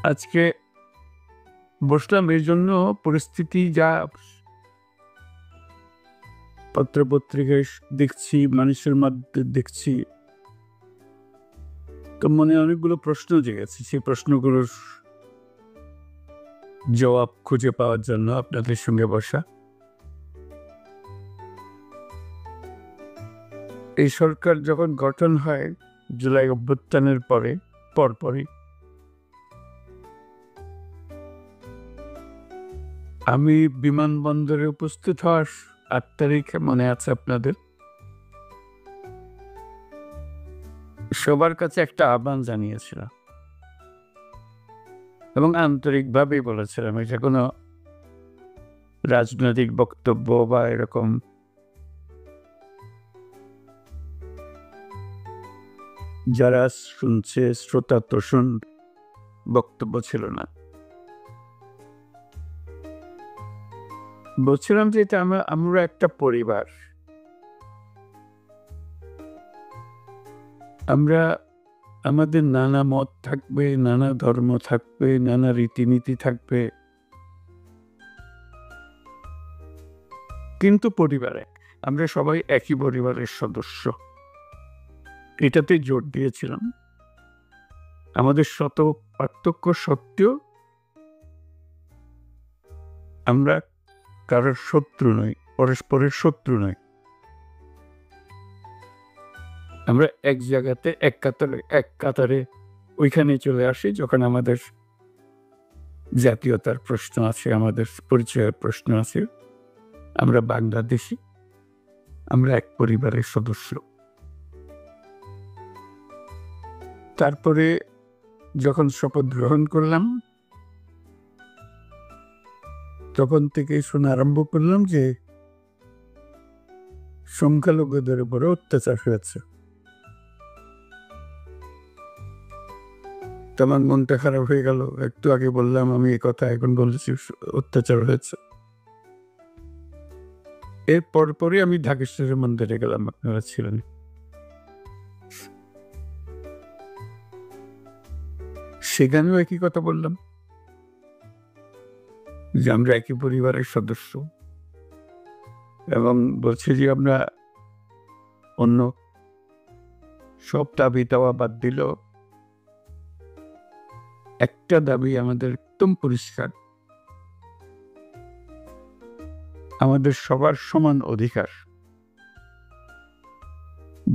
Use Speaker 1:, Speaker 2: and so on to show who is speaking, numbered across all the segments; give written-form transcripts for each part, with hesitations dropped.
Speaker 1: আজকে বসলাম এই জন্য পরিস্থিতি যা পত্রপত্রিকায় দেখছি, মানুষের মধ্যে দেখছি, তো মনে অনেকগুলো প্রশ্ন জেগেছে। সেই প্রশ্নগুলোর জবাব খুঁজে পাওয়ার জন্য আপনাদের সঙ্গে বসা। এই সরকার যখন গঠন হয় জুলাই অভ্যুত্থানের পরপরই আমি বিমানবন্দরে উপস্থিত হওয়ার ৮ তারিখে মনে আছে আপনাদের, সবার কাছে একটা আহ্বান জানিয়েছিলাম এবং আন্তরিকভাবেই বলেছিলাম। এটা কোনো রাজনৈতিক বক্তব্য বা এরকম যারা শুনছে শ্রোতা তোষণ বক্তব্য ছিল না। বলছিলাম যে এটা আমরা একটা পরিবার। আমাদের নানা মত থাকবে, নানা ধর্ম থাকবে, নানা রীতিনীতি থাকবে, কিন্তু পরিবারে আমরা সবাই একই পরিবারের সদস্য। এটাতে জোর দিয়েছিলাম। আমাদের শত পার্থক্য সত্ত্বেও আমরা কারোর শত্রু নই, পরস্পরের শত্রু নই। আমরা এক জায়গাতে এক কাতারে ওইখানে চলে আসি যখন আমাদের জাতীয়তার প্রশ্ন আছে, আমাদের পরিচয়ের প্রশ্ন আছে। আমরা বাংলাদেশী, আমরা এক পরিবারের সদস্য। তারপরে যখন শপথ গ্রহণ করলাম তখন থেকে শোনা আরম্ভ করলাম যে সংখ্যালঘুদের উপরে অত্যাচার হয়েছে। আমার মনটা খারাপ হয়ে গেল। একটু আগে বললাম আমি এই কথা, এখন বলেছি অত্যাচার হয়েছে। এর পরপরই আমি ঢাকেশ্বরী মন্দিরে গেলাম, আপনারা ছিলেন। সেখানেও একই কথা বললাম যে আমরা একই পরিবারের সদস্য এবং বলছি যে আমরা অন্য সব দাবি দেওয়া বাদ দিল, একটা দাবি আমাদের একদম পরিষ্কার, আমাদের সবার সমান অধিকার,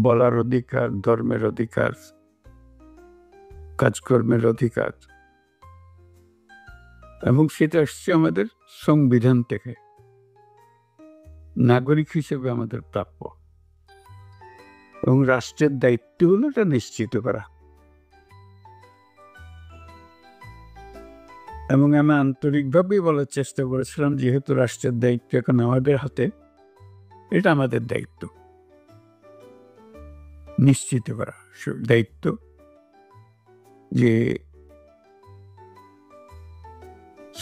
Speaker 1: বলার অধিকার, ধর্মের অধিকার, কাজকর্মের অধিকার, এবং সেটা আসছে আমাদের সংবিধান থেকে। নাগরিক হিসেবে আমাদের প্রাপ্য এবং রাষ্ট্রের দায়িত্ব হলো এটা নিশ্চিত করা। এবং আমি আন্তরিকভাবেই বলার চেষ্টা করেছিলাম যেহেতু রাষ্ট্রের দায়িত্ব এখন আমাদের হাতে, এটা আমাদের দায়িত্ব নিশ্চিত করা, দায়িত্ব যে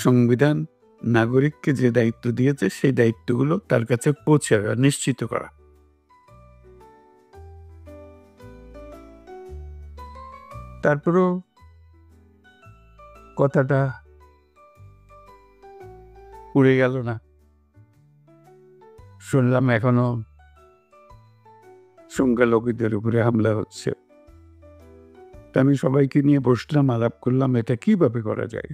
Speaker 1: সংবিধান নাগরিককে যে দায়িত্ব দিয়েছে সেই দায়িত্বগুলো তার কাছে পৌঁছে দেওয়া, নিশ্চিত করা। তারপরেও কথাটা উড়ে গেল না। শুনলাম এখনো সংখ্যালঘুদের উপরে হামলা হচ্ছে। আমি সবাইকে নিয়ে বসলাম, আলাপ করলাম এটা কিভাবে করা যায়,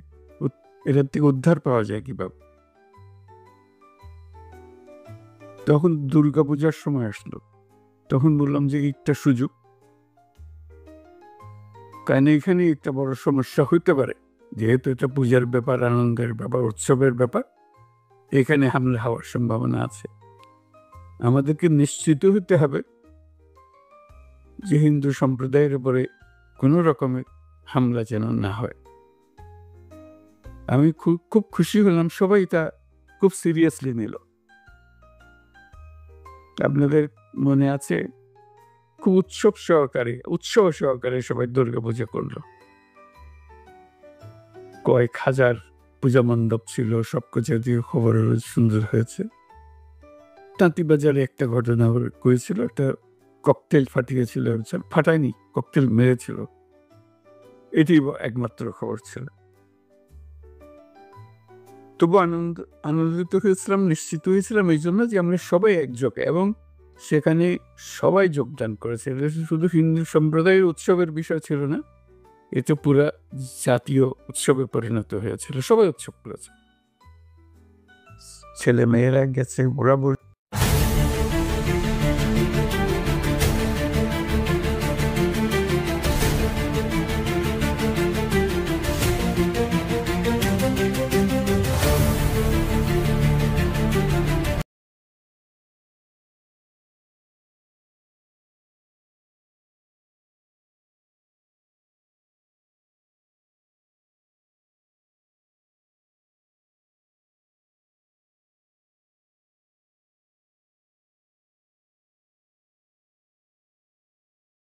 Speaker 1: এটার থেকে উদ্ধার পাওয়া যায় কিভাবে। তখন দুর্গাপূজার সময় আসলো, তখন বললাম যে একটা সুযোগ, কারণ এখানে একটা বড় সমস্যা হইতে পারে, যেহেতু এটা পূজার ব্যাপার, আনন্দের ব্যাপার, উৎসবের ব্যাপার, এখানে হামলা হওয়ার সম্ভাবনা আছে। আমাদেরকে নিশ্চিত হতে হবে যে হিন্দু সম্প্রদায়ের উপরে কোনো রকমের হামলা যেন না হয়। আমি খুব খুশি হলাম, সবাই তা খুব সিরিয়াসলি নিল। আপনাদের মনে আছে খুব উৎসব সহকারে সবাই দুর্গাপূজা করলো। কয়েক হাজার পূজা মণ্ডপ ছিল, সবকিছু খবর সুন্দর হয়েছে। তাঁতিবাজারে একটা ঘটনা হয়েছিল, একটা ককটেল ফাটিয়েছিল, ফাটায়নি, ককটেল মেরেছিল, এটি একমাত্র খবর ছিল। তবু আনন্দিত হয়েছিলাম, নিশ্চিত হয়েছিলাম এই জন্য যে আমরা সবাই একযোগে, এবং সেখানে সবাই যোগদান করেছে। এটা শুধু হিন্দু সম্প্রদায়ের উৎসবের বিষয় ছিল না, এটা পুরা জাতীয় উৎসবে পরিণত হয়েছিল। সবাই উৎসব করেছে, ছেলে মেয়েরা গেছে, বুড়া বুড়ি